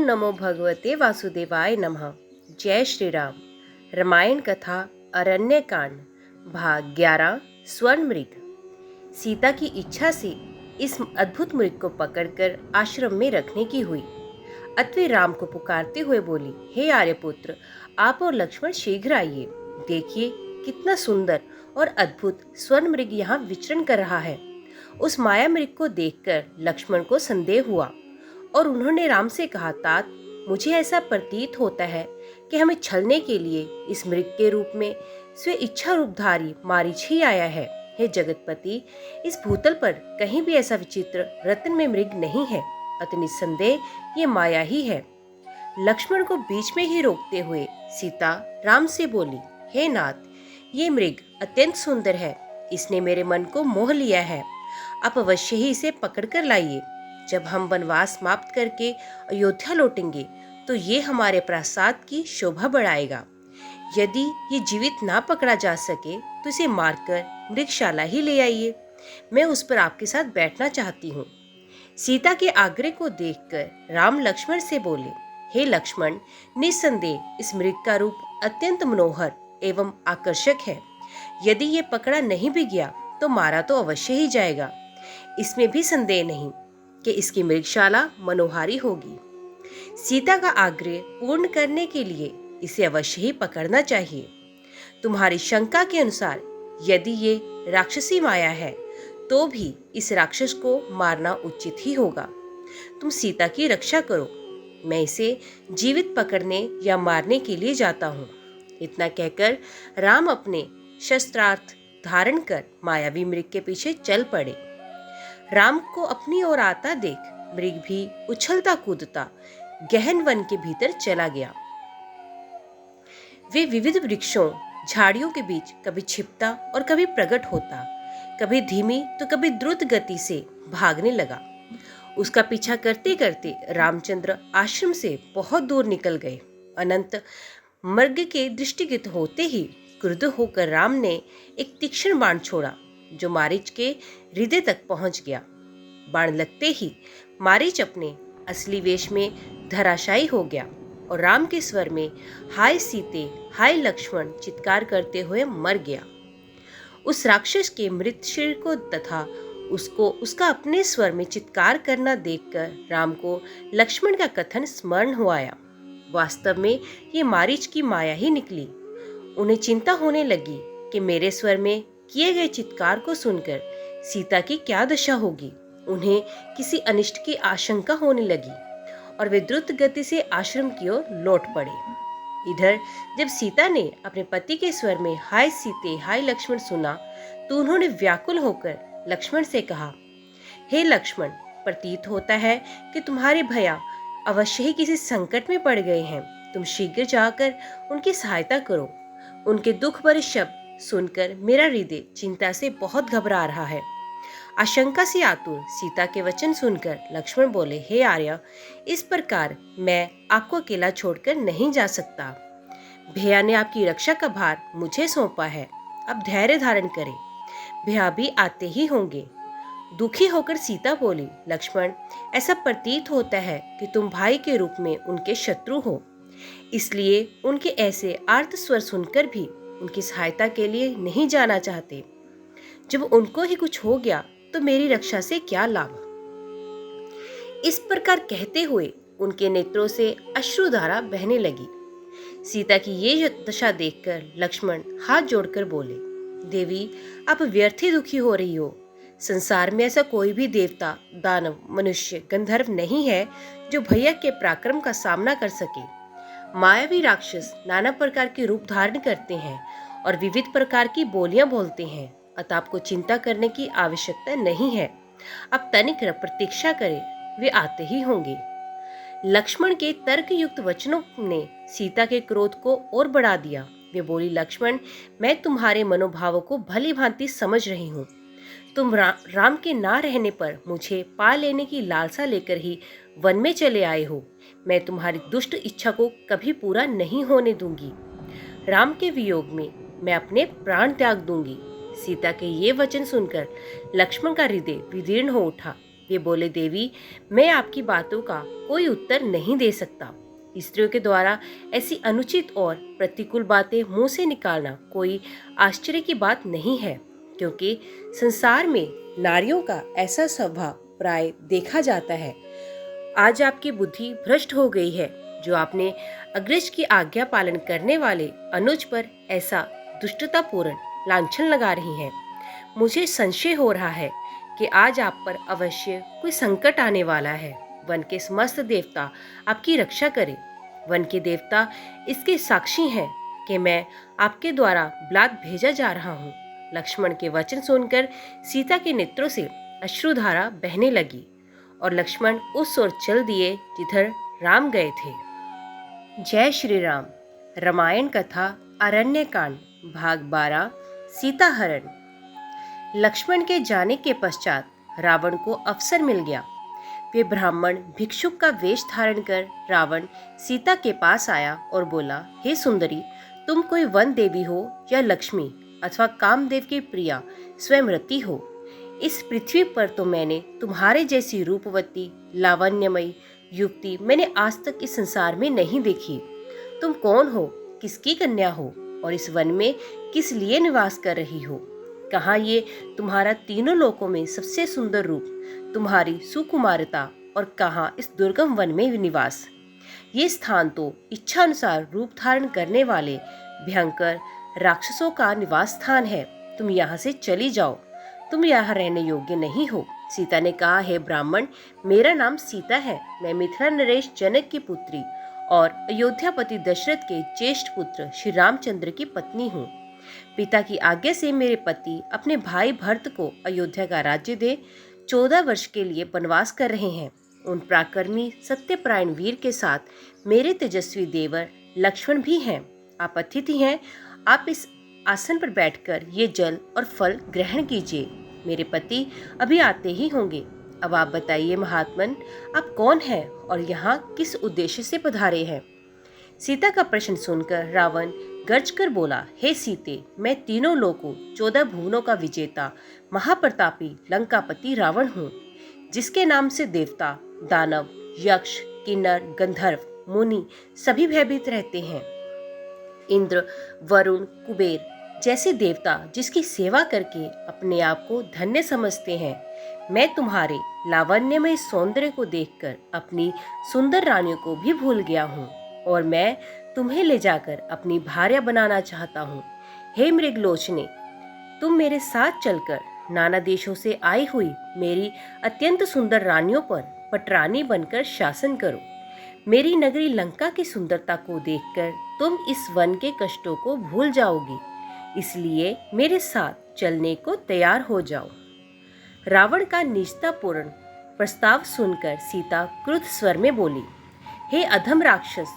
नमो भगवते वासुदेवाय नमः। जय श्री राम। रामायण कथा अरण्यकांड भाग 11 स्वर्ण मृग। सीता की इच्छा से इस अद्भुत मृग को पकड़कर आश्रम में रखने की हुई। अत्वे राम को पुकारते हुए बोली, हे आर्यपुत्र, आप और लक्ष्मण शीघ्र आइए। देखिए कितना सुंदर और अद्भुत स्वर्ण मृग यहाँ विचरण कर रहा है। उस माया मृग को देखकर लक्ष्मण को संदेह हुआ और उन्होंने राम से कहा, तात, मुझे ऐसा प्रतीत होता है कि हमें छलने के लिए इस मृग के रूप में स्वे इच्छा रूपधारी मारीच ही आया है। हे जगतपति, इस भूतल पर कहीं भी ऐसा विचित्र रत्न में मृग नहीं है, अतः निस्संदेह ये माया ही है। लक्ष्मण को बीच में ही रोकते हुए सीता राम से बोली, हे नाथ, ये मृग अत्यंत सुंदर है, इसने मेरे मन को मोह लिया है। आप अवश्य ही इसे पकड़कर लाइए। जब हम वनवास समाप्त करके अयोध्या लौटेंगे तो ये हमारे प्रासाद की शोभा बढ़ाएगा। यदि ये जीवित ना पकड़ा जा सके तो इसे मारकर मृगशाला ही ले आइए। मैं उस पर आपके साथ बैठना चाहती हूँ। सीता के आग्रह को देखकर राम लक्ष्मण से बोले, हे लक्ष्मण, निस्संदेह इस मृग का रूप अत्यंत मनोहर एवं आकर्षक है। यदि ये पकड़ा नहीं भी गया तो मारा तो अवश्य ही जाएगा। इसमें भी संदेह नहीं कि इसकी मृगशाला मनोहारी होगी। सीता का आग्रह पूर्ण करने के लिए इसे अवश्य ही पकड़ना चाहिए। तुम्हारी शंका के अनुसार यदि ये राक्षसी माया है तो भी इस राक्षस को मारना उचित ही होगा। तुम सीता की रक्षा करो, मैं इसे जीवित पकड़ने या मारने के लिए जाता हूँ। इतना कहकर राम अपने शस्त्रार्थ धारण कर मायावी मृग के पीछे चल पड़े। राम को अपनी ओर आता देख मृग भी उछलता कूदता गहन वन के भीतर चला गया। वे विविध वृक्षों झाड़ियों के बीच कभी छिपता और कभी प्रकट होता, कभी धीमी तो कभी द्रुत गति से भागने लगा। उसका पीछा करते करते रामचंद्र आश्रम से बहुत दूर निकल गए। अनंत मृग के दृष्टिगत होते ही क्रुद्ध होकर राम ने एक तीक्ष्ण बाण छोड़ा जो मारीच के हृदय तक पहुंच गया। बाण लगते ही मारीच अपने असली वेश में धराशायी हो गया और राम के स्वर में हाय सीते, हाय लक्ष्मण चित्कार करते हुए मर गया। उस राक्षस के मृत शरीर को तथा उसको उसका अपने स्वर में चित्कार करना देखकर राम को लक्ष्मण का कथन स्मरण हो आया। वास्तव में ये मारीच की माया ही निकली। उन्हें चिंता होने लगी कि मेरे स्वर में किए गए चित्कार को सुनकर सीता की क्या दशा होगी। उन्हें किसी अनिष्ट की आशंका होने लगी और वे द्रुत गति से आश्रम की ओर लौट पड़े। इधर जब सीता ने अपने पति के स्वर में हाय सीते, हाय लक्ष्मण सुना तो उन्होंने व्याकुल होकर लक्ष्मण से कहा, हे लक्ष्मण, प्रतीत होता है कि तुम्हारे भैया अवश्य ही किसी संकट में पड़ गए हैं। तुम शीघ्र जाकर उनकी सहायता करो। उनके दुख भरे शब्द सुनकर मेरा हृदय चिंता से बहुत घबरा रहा है। आशंका से आतुर सीता के वचन सुनकर लक्ष्मण बोले, हे आर्य, इस प्रकार मैं आपको अकेला छोड़कर नहीं जा सकता। भैया ने आपकी रक्षा का भार मुझे सौंपा है। अब धैर्य धारण करें, भैया भी आते ही होंगे। दुखी होकर सीता बोली, लक्ष्मण, ऐसा प्रतीत होता है कि तुम भाई के रूप में उनके शत्रु हो, इसलिए उनके ऐसे आर्त स्वर सुनकर भी उनकी सहायता के लिए नहीं जाना चाहते। जब उनको ही कुछ हो गया तो मेरी रक्षा से क्या लाभ। इस प्रकार कहते हुए उनके नेत्रों से अश्रुधारा बहने लगी। सीता की ये दशा देखकर लक्ष्मण हाथ जोड़कर बोले, देवी, आप व्यर्थ ही दुखी हो रही हो। संसार में ऐसा कोई भी देवता, दानव, मनुष्य, गंधर्व नहीं है जो भैया के पराक्रम का सामना कर सके। मायावी राक्षस नाना प्रकार के रूप धारण करते हैं और विविध प्रकार की बोलियां बोलते हैं, अतः आपको चिंता करने की आवश्यकता नहीं है। आप तनिक प्रतीक्षा करें, वे आते ही होंगे। लक्ष्मण के तर्कयुक्त वचनों ने सीता के क्रोध को और बढ़ा दिया। वे बोली, लक्ष्मण, मैं तुम्हारे मनोभावों को भली भांति समझ रही हूँ। तुम राम के ना रहने पर मुझे पा लेने की लालसा लेकर ही वन में चले आए हो। मैं तुम्हारी दुष्ट इच्छा को कभी पूरा नहीं होने दूंगी। राम के वियोग में मैं अपने प्राण त्याग दूंगी। सीता के ये वचन सुनकर लक्ष्मण का हृदय विदीर्ण हो उठा। वे बोले, देवी, मैं आपकी बातों का कोई उत्तर नहीं दे सकता। स्त्रियों के द्वारा ऐसी अनुचित और प्रतिकूल बातें मुंह से निकालना कोई आश्चर्य की बात नहीं है, क्योंकि संसार में नारियों का ऐसा स्वभाव प्राय देखा जाता है। आज आपकी बुद्धि भ्रष्ट हो गई है, जो आपने अग्रज की आज्ञा पालन करने वाले अनुज पर ऐसा दुष्टतापूर्ण लांछन लगा रही हैं। मुझे संशय हो रहा है कि आज आप पर अवश्य कोई संकट आने वाला है। वन के समस्त देवता आपकी रक्षा करें। वन के देवता इसके साक्षी हैं कि मैं आपके द्वारा ब्लात भेजा जा रहा हूँ। लक्ष्मण के वचन सुनकर सीता के नेत्रों से अश्रुधारा बहने लगी और लक्ष्मण उस ओर चल दिए जिधर राम गए थे। जय श्री राम। रामायण कथा अरण्य कांड भाग 12 सीता हरण। लक्ष्मण के जाने के पश्चात रावण को अवसर मिल गया। वे ब्राह्मण भिक्षुक का वेश धारण कर रावण सीता के पास आया और बोला, हे सुंदरी, तुम कोई वन देवी हो या लक्ष्मी अथवा कामदेव की प्रिया स्वयं रति हो। इस पृथ्वी पर तो मैंने तुम्हारे जैसी रूपवती लावण्यमयी युवती मैंने आज तक इस संसार में नहीं देखी। तुम कौन हो, किसकी कन्या हो और इस वन में किस लिए निवास कर रही हो? कहाँ ये तुम्हारा तीनों लोकों में सबसे सुंदर रूप, तुम्हारी सुकुमारता, और कहाँ इस दुर्गम वन में निवास? ये स्थान तो इच्छा अनुसार रूप धारण करने वाले भयंकर राक्षसों का निवास स्थान है। तुम यहाँ से चली जाओ, तुम यहाँ रहने योग्य नहीं हो। सीता ने कहा, हे ब्राह्मण, मेरा नाम सीता है। मैं मिथिला नरेश जनक की पुत्री और अयोध्यापति दशरथ के ज्येष्ठ पुत्र श्री रामचंद्र की पत्नी हूँ। पिता की आज्ञा से मेरे पति अपने भाई भरत को अयोध्या का राज्य दे 14 वर्ष के लिए वनवास कर रहे हैं। उन पराक्रमी सत्यपरायण वीर के साथ मेरे तेजस्वी देवर लक्ष्मण भी हैं। आप अतिथि हैं, आप इस आसन पर बैठकर ये जल और फल ग्रहण कीजिए। मेरे पति अभी आते ही होंगे। अब आप बताइए महात्मन, आप कौन हैं और यहाँ किस उद्देश्य से पधारे हैं? सीता का प्रश्न सुनकर रावण गर्ज कर बोला, हे सीते, मैं तीनों लोकों 14 भुवनों का विजेता महाप्रतापी लंकापति रावण हूँ, जिसके नाम से देवता, दानव, यक्ष, किन्नर, गंधर्व, मुनि सभी भयभीत रहते हैं। इंद्र, वरुण, कुबेर जैसे देवता जिसकी सेवा करके अपने आप को धन्य समझते हैं। मैं तुम्हारे लावण्यमय सौंदर्य को देखकर अपनी सुंदर रानियों को भी भूल गया हूँ और मैं तुम्हें ले जाकर अपनी भार्या बनाना चाहता हूँ। हे मृगलोचने, तुम मेरे साथ चलकर नाना देशों से आई हुई मेरी अत्यंत सुंदर रानियों पर पटरानी बनकर शासन करो। मेरी नगरी लंका की सुंदरता को देखकर तुम इस वन के कष्टों को भूल जाओगी, इसलिए मेरे साथ चलने को तैयार हो जाओ। रावण का निष्ठापूर्ण प्रस्ताव सुनकर सीता क्रुद्ध स्वर में बोली, हे अधम राक्षस,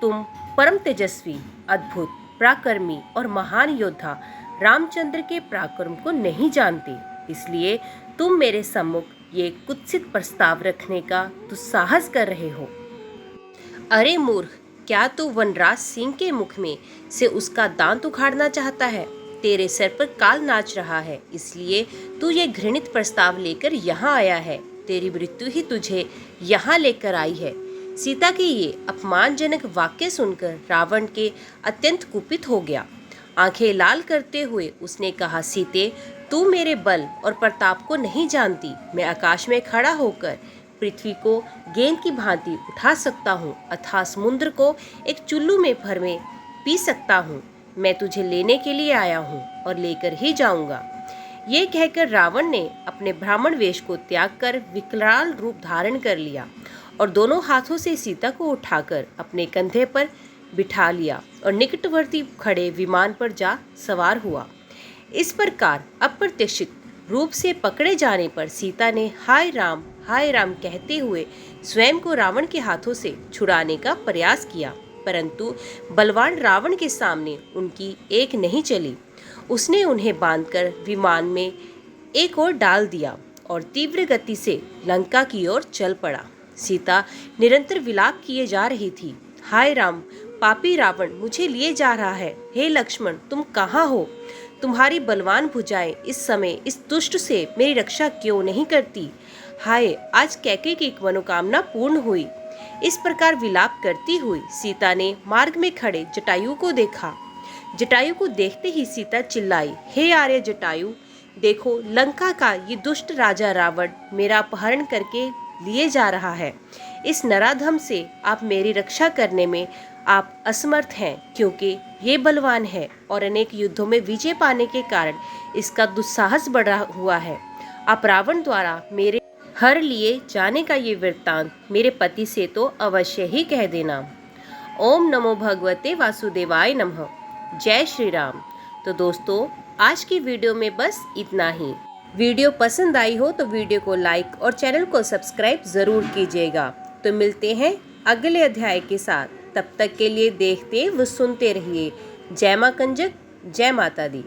तुम परम तेजस्वी, अद्भुत, पराक्रमी और महान योद्धा रामचंद्र के पराक्रम को नहीं जानते, इसलिए तुम मेरे सम्मुख ये कुत्सित प्रस्ताव रखने का दुस्साहस कर रहे हो। अरे मूर्ख, क्या तू वनराज सिंह के मुख में से उसका दांत उखाड़ना चाहता है? तेरे सिर पर काल नाच रहा है, इसलिए तू ये घृणित प्रस्ताव लेकर यहाँ आया है। तेरी मृत्यु ही तुझे यहाँ लेकर आई है। सीता के ये अपमानजनक वाक्य सुनकर रावण के अत्यंत कुपित हो गया। आंखें लाल करते हुए उसने कहा, सीते, तू मेरे बल और प्रताप को नहीं जानती। मैं आकाश में खड़ा होकर पृथ्वी को गेंद की भांति उठा सकता हूँ, अथवा समुद्र को एक चुल्लू में भर में पी सकता हूँ। मैं तुझे लेने के लिए आया हूँ और लेकर ही जाऊंगा। ये कहकर रावण ने अपने ब्राह्मण वेश को त्याग कर विकराल रूप धारण कर लिया और दोनों हाथों से सीता को उठाकर अपने कंधे पर बिठा लिया और निकटवर्ती खड़े विमान पर जा सवार हुआ। इस प्रकार अप्रत्याशित रूप से पकड़े जाने पर सीता ने हाय राम कहते हुए स्वयं को रावण के हाथों से छुड़ाने का प्रयास किया, परंतु बलवान रावण के सामने उनकी एक नहीं चली। उसने उन्हें बांधकर विमान में एक ओर डाल दिया और तीव्र गति से लंका की ओर चल पड़ा। सीता निरंतर विलाप किए जा रही थी, हाय राम, पापी रावण मुझे लिए जा रहा है। हे लक्ष्मण, तुम कहाँ हो? तुम्हारी बलवान भुजाएं इस समय इस दुष्ट से मेरी रक्षा क्यों नहीं करती? हाय, आज कैके की एक मनोकामना पूर्ण हुई। इस प्रकार विलाप करती हुई सीता ने मार्ग में खड़े जटायु को देखा। जटायु को देखते ही सीता चिल्लाई, हे आर्य जटायु, देखो लंका का ये दुष्ट राजा रावण मेरा अपहरण करके लिए जा रहा है। इस नराधम से आप मेरी रक्षा करने में आप असमर्थ हैं, क्योंकि ये बलवान है और अनेक युद्धों में विजय पाने के कारण इसका दुस्साहस बढ़ा हुआ है। आप रावण द्वारा मेरे हर लिए जाने का ये वृत्तांत मेरे पति से तो अवश्य ही कह देना। ओम नमो भगवते वासुदेवाय नमः। जय श्री राम। तो दोस्तों, आज की वीडियो में बस इतना ही। वीडियो पसंद आई हो तो वीडियो को लाइक और चैनल को सब्सक्राइब ज़रूर कीजिएगा। तो मिलते हैं अगले अध्याय के साथ। तब तक के लिए देखते व सुनते रहिए। जय मां कंजक, जय माता दी।